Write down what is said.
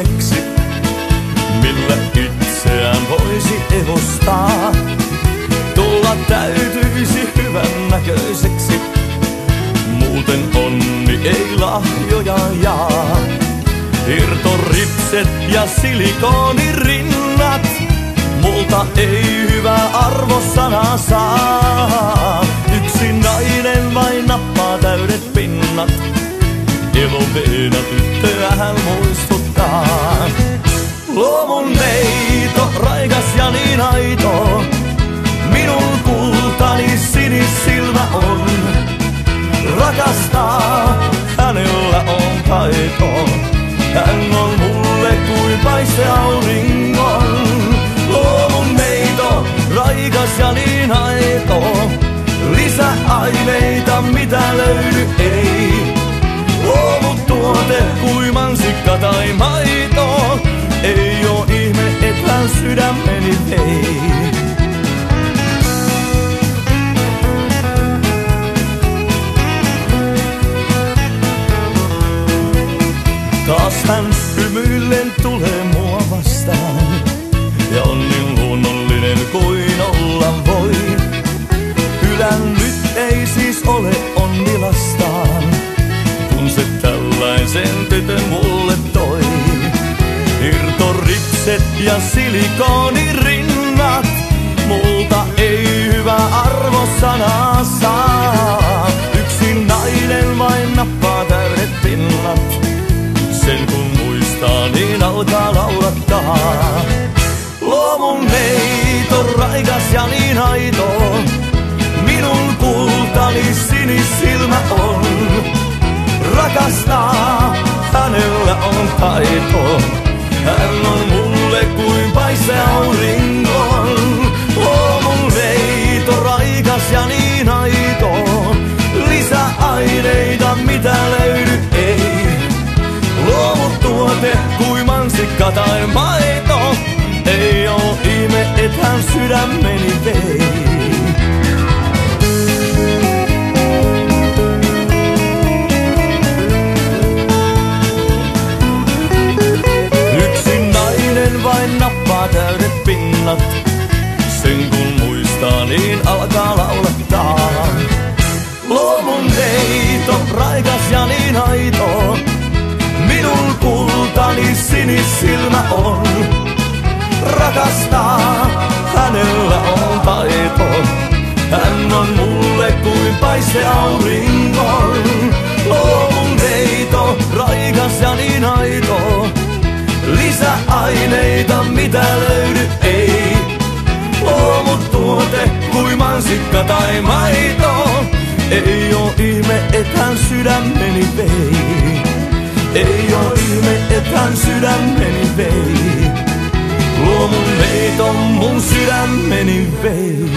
keksi, millä itseään voisi ehostaa. Tulla täytyisi hyvän näköiseksi, muuten onni ei lahjoja jaa. Irtoripset ja silikoonirinnat, multa ei hyvä arvosana saa. Yksi nainen vain nappaa täydet pinnat, eloveena tyttöähän muistuttaa. Luomun neito, raikas ja niin aito, minun kultani sinisilmä on. Rakastaa, hänellä on taito, hän on mulle kuin paiste auringon. Luomun neito, raikas ja niin aito, lisäaineita mitä löydy ei. Luomutuote kuin mansikka tai maito, ei oo ihme et hän sydämeni vei. Taas hän hymyillen tulee mua vastaan, ja on niin luonnollinen kuin olla voi. Hylännyt ei siis ole onnilastaan, kun se tällaisen tytön mulle toi. Irtoripset ja silikoonirinnat, multa ei hyvä arvosana saa. Yksi nainen vain nappaa täydet pinnat, sen kun muistaa niin alkaa laulattaa. Luomun neito, raikas ja niin aito, minun kultani sinisilmä on. Rakastaa, hänellä on taito, hän on mulle kuin paiste auringon. Luomun neito, raikas ja niin aito, lisäaineita mitä löydy ei. Luomutuote kuin mansikka tai maito, ei oo ihme et hän sydämeni vei. Yksi nainen vain nappaa täydet pinnat, sen kun muistaa niin alkaa laulattaa. Luomun neito, raikas ja niin aito, minun kultani sinisilmä on. Rakastaa, hänellä on taito, hän on mulle kuin paiste auringon. Luomun neito, raikas ja niin aito, lisäaineita mitä löydy ei. Luomutuote kuin mansikka tai maito, ei oo ihme et hän sydämeni vei. Ei oo ihme et hän sydämeni vei. Luomun neito mun sydämeni vei.